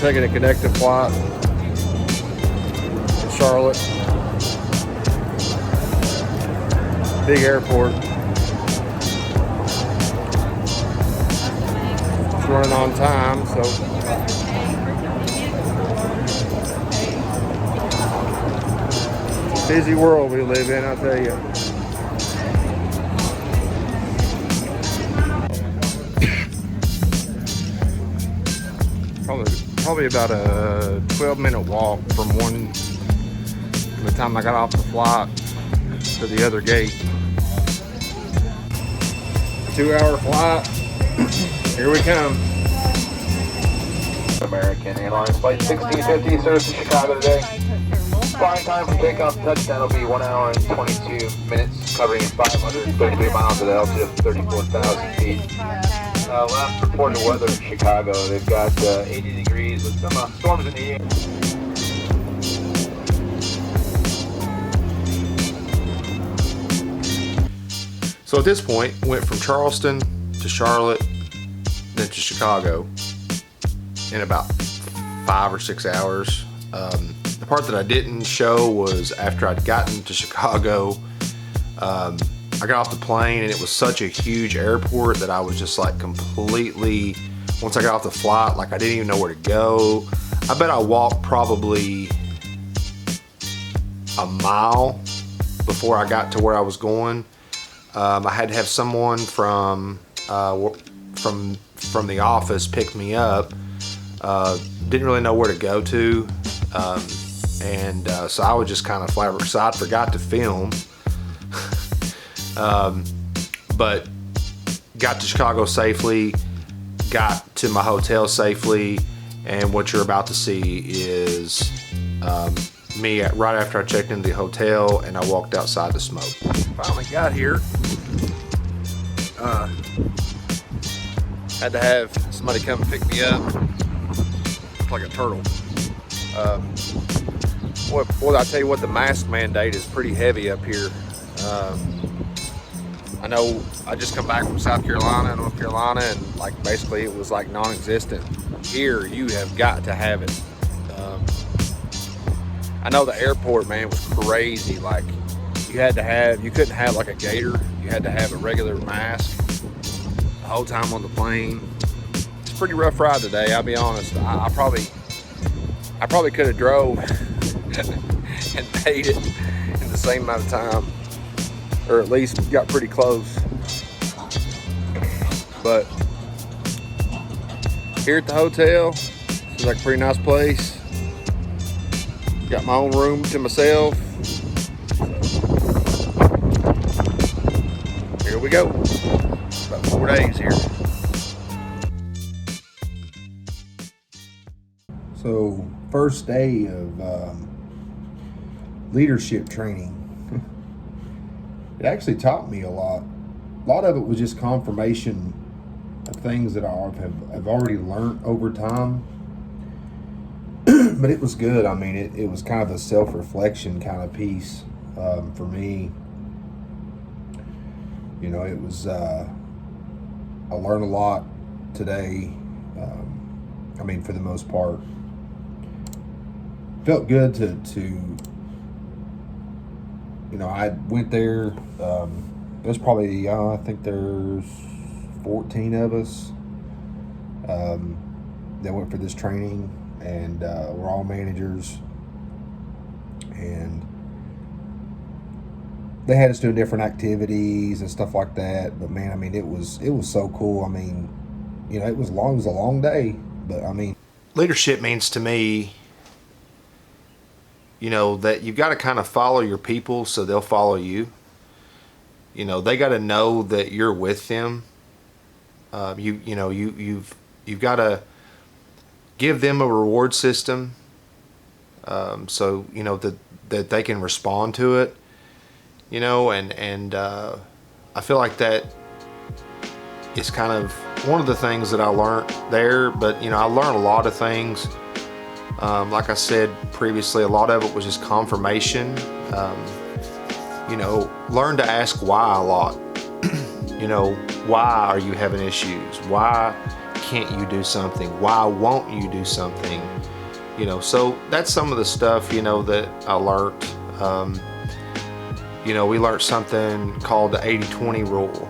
taking a connecting flight to Charlotte. Big airport. It's running on time, so it's a busy world we live in, I'll tell you. Probably about a 12-minute walk from the time I got off the flight to the other gate. 2-hour flight. Here we come. American Airlines flight 1650 serves to Chicago today. Flying time from takeoff to touchdown will be 1 hour and 22 minutes, covering 533 miles at an altitude of 34,000 feet. Last reported weather in Chicago, they've got 80 degrees with some storms in the air. So at this point, went from Charleston to Charlotte, then to Chicago in about 5 or 6 hours. The part that I didn't show was after I'd gotten to Chicago, I got off the plane and it was such a huge airport that I was just like completely, once I got off the flight, like I didn't even know where to go. I bet I walked probably a mile before I got to where I was going. I had to have someone from the office pick me up. Didn't really know where to go to. So I was just kind of flabbergasted. I forgot to film. But got to Chicago safely, got to my hotel safely, and what you're about to see is me right after I checked into the hotel and I walked outside to smoke. Finally got here. Had to have somebody come pick me up. Looked like a turtle. Boy, I tell you what, the mask mandate is pretty heavy up here. I know I just come back from South Carolina, North Carolina, and like basically it was like non-existent. Here, you have got to have it. I know the airport, man, was crazy. Like you couldn't have like a gaiter. You had to have a regular mask the whole time on the plane. It's a pretty rough ride today, I'll be honest. I probably could have drove and paid it in the same amount of time, or at least got pretty close. But here at the hotel, seems like a pretty nice place. Got my own room to myself. Here we go. About 4 days here. So, first day of leadership training. It actually taught me a lot. A lot of it was just confirmation of things that I've already learned over time. But it was good. I mean, it was kind of a self-reflection kind of piece for me. You know, it was, I learned a lot today. I mean, for the most part. Felt good to you know, I went there. There's probably, I think there's 14 of us that went for this training, and we're all managers. And they had us doing different activities and stuff like that. But man, I mean, it was so cool. I mean, you know, it was a long day, but I mean, leadership means to me, you know, that you've got to kind of follow your people so they'll follow you. You know, they got to know that you're with them. You've got to give them a reward system, so you know that they can respond to it. You know, and I feel like that is kind of one of the things that I learned there. But you know, I learned a lot of things. Like I said previously, a lot of it was just confirmation. You know, learn to ask why a lot. You know, why are you having issues? Why can't you do something? Why won't you do something? So that's some of the stuff, that I learned. We learned something called the 80-20 rule,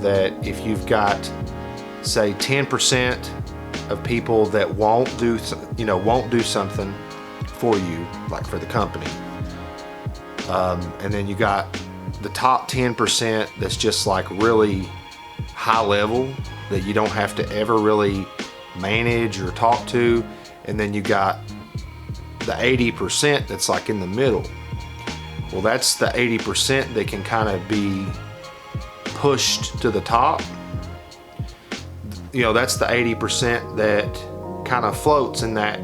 that if you've got, say, 10% of people that won't do something for you, like for the company, and then you got the top 10% that's just like really high level that you don't have to ever really manage or talk to, and then you got the 80% that's like in the middle. Well, that's the 80% that can kind of be pushed to the top. That's the 80% that kind of floats in that,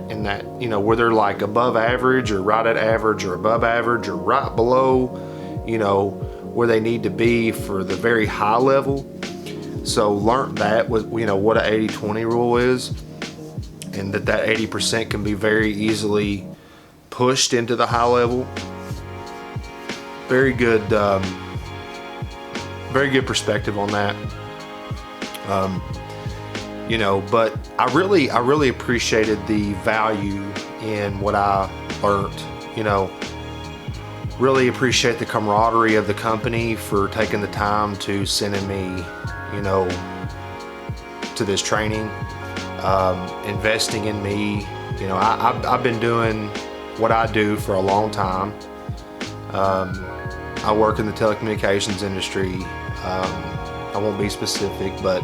where they're like above average or right at average or above average or right below, where they need to be for the very high level. So learn that with, what an 80-20 rule is, and that 80% can be very easily pushed into the high level. Very good perspective on that. But I really appreciated the value in what I learned. Really appreciate the camaraderie of the company for taking the time to sending me, to this training, investing in me. I've been doing what I do for a long time. I work in the telecommunications industry. I won't be specific, but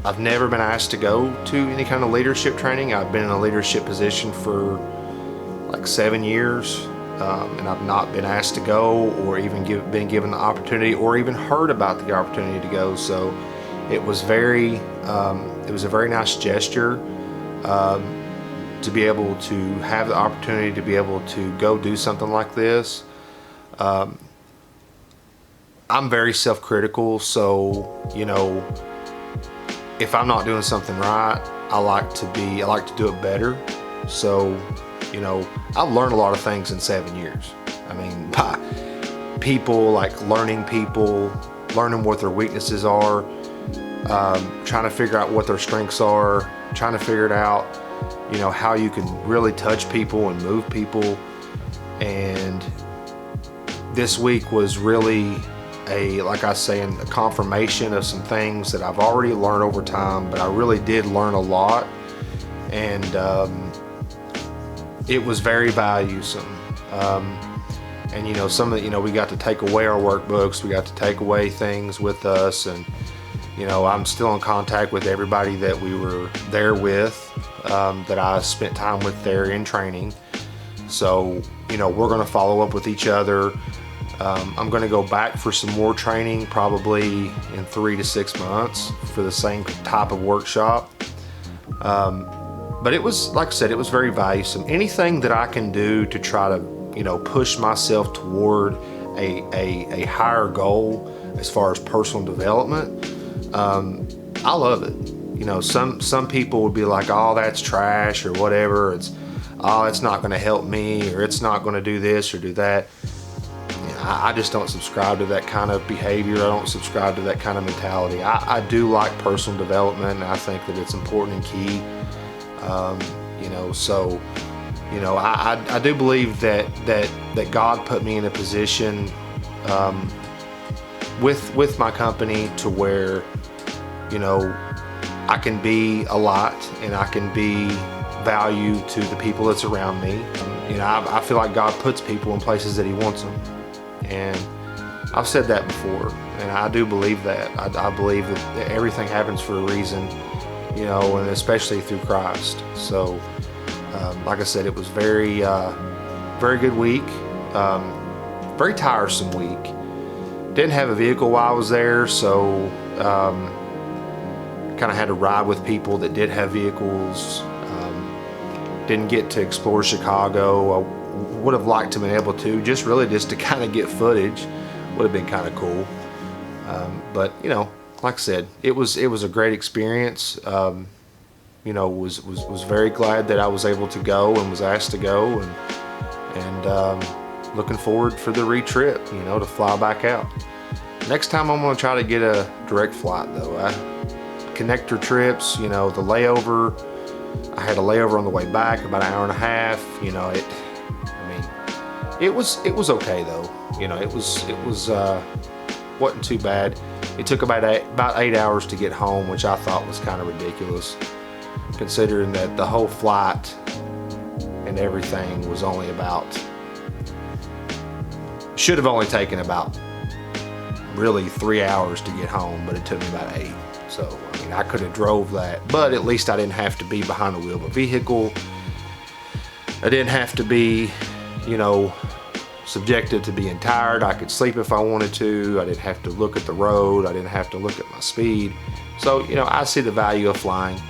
I've never been asked to go to any kind of leadership training. I've been in a leadership position for like 7 years, and I've not been asked to go or even been given the opportunity or even heard about the opportunity to go. So it was a very nice gesture to be able to have the opportunity to be able to go do something like this. I'm very self-critical, so if I'm not doing something right, I like to do it better. So I've learned a lot of things in 7 years. I mean, by people, like learning what their weaknesses are, trying to figure out what their strengths are, trying to figure it out, how you can really touch people and move people. And this week was really a confirmation of some things that I've already learned over time, but I really did learn a lot, and it was very valuable. And some of we got to take away our workbooks, we got to take away things with us, and I'm still in contact with everybody that we were there with, that I spent time with there in training. So we're going to follow up with each other. I'm going to go back for some more training, probably in 3 to 6 months, for the same type of workshop. But it was, like I said, it was very valuable. Anything that I can do to try to, push myself toward a higher goal as far as personal development, I love it. Some people would be like, oh, that's trash or whatever. It's not going to help me, or it's not going to do this or do that. I just don't subscribe to that kind of behavior. I don't subscribe to that kind of mentality. I do like personal development, and I think that it's important and key. I do believe that God put me in a position with my company to where I can be a lot, and I can be value to the people that's around me. I feel like God puts people in places that He wants them. And I've said that before, and I do believe that. I believe that everything happens for a reason, and especially through Christ. So, like I said, it was very good week, very tiresome week. Didn't have a vehicle while I was there, so kind of had to ride with people that did have vehicles. Didn't get to explore Chicago. I would have liked to have been able to, just to kind of get footage. Would have been kind of cool. But like I said, it was a great experience. Was very glad that I was able to go and was asked to go, and looking forward for the re-trip, to fly back out. Next time I'm going to try to get a direct flight, though. I connector trips, the layover. I had a layover on the way back, about an hour and a half. It was okay though. It wasn't too bad. It took about 8 hours to get home, which I thought was kind of ridiculous, considering that the whole flight and everything was only should have only taken about really 3 hours to get home, but it took me about 8. So I could have drove that, but at least I didn't have to be behind the wheel of a vehicle. I didn't have to be, subjected to being tired. I could sleep if I wanted to. I didn't have to look at the road. I didn't have to look at my speed. So I see the value of flying,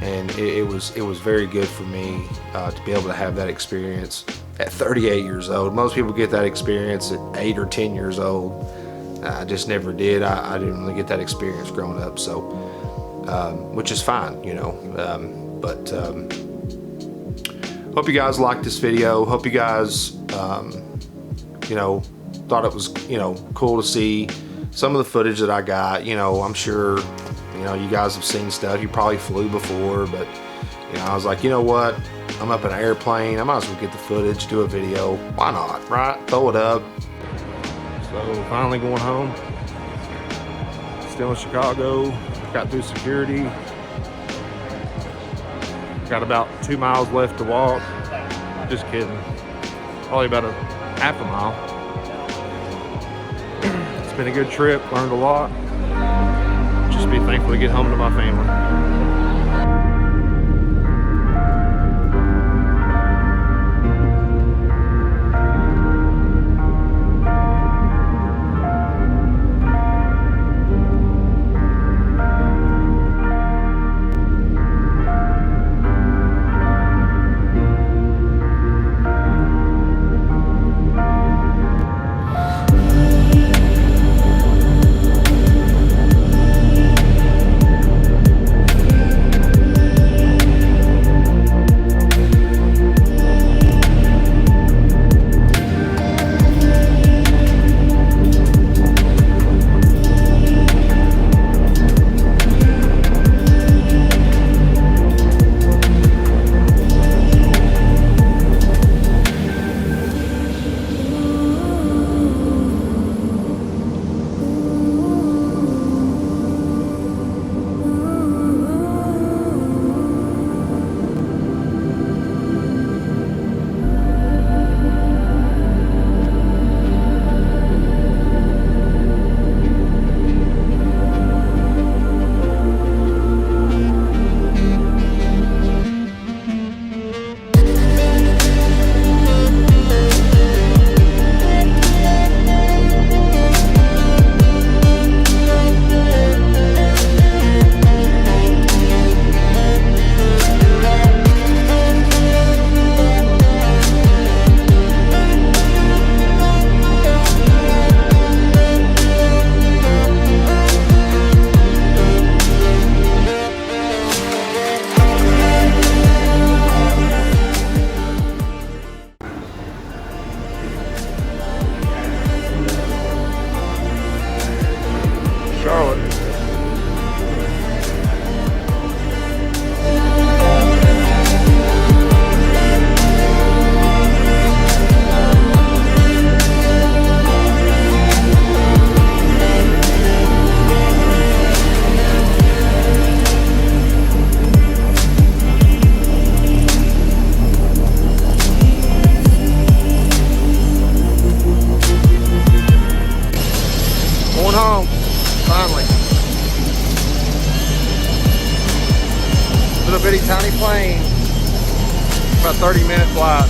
and it was very good for me to be able to have that experience at 38 years old. Most people get that experience at 8 or 10 years old. I just never did. I didn't really get that experience growing up, so which is fine, but hope you guys liked this video. Hope you guys thought it was cool to see some of the footage that I got. I'm sure you guys have seen stuff. You probably flew before, but I was like, what, I'm up in an airplane, I might as well get the footage, do a video. Why not, right? Throw it up. So finally going home. Still in Chicago. Got through security. Got about 2 miles left to walk. Just kidding. Probably about a half a mile. It's been a good trip. Learned a lot. Just be thankful to get home to my family. Bitty tiny plane, about 30-minute flight.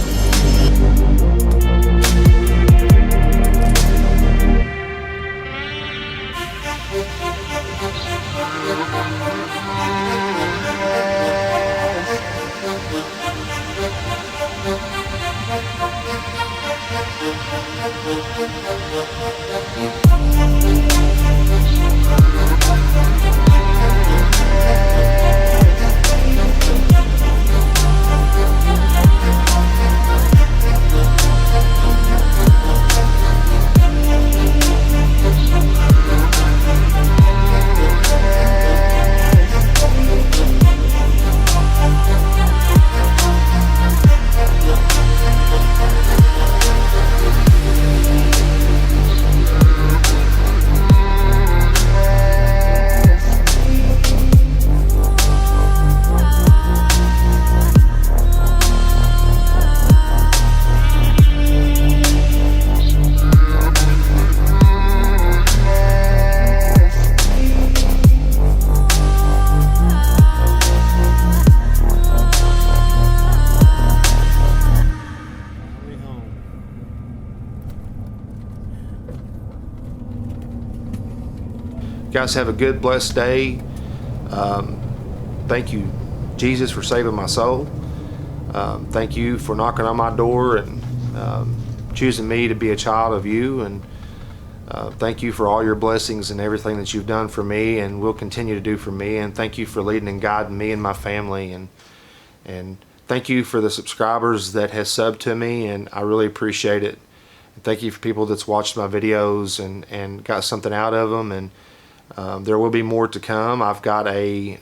guys have a good, blessed day. Thank you, Jesus, for saving my soul. Thank you for knocking on my door and choosing me to be a child of you. And thank you for all your blessings and everything that you've done for me and will continue to do for me. And thank you for leading and guiding me and my family. And thank you for the subscribers that has subbed to me, and I really appreciate it. And thank you for people that's watched my videos and got something out of them. And there will be more to come. I've got a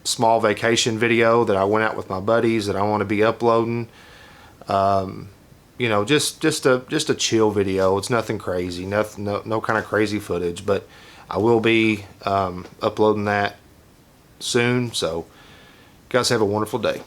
small vacation video that I went out with my buddies that I want to be uploading. You know, just a chill video. It's nothing crazy, no kind of crazy footage, but I will be uploading that soon. So, guys, have a wonderful day.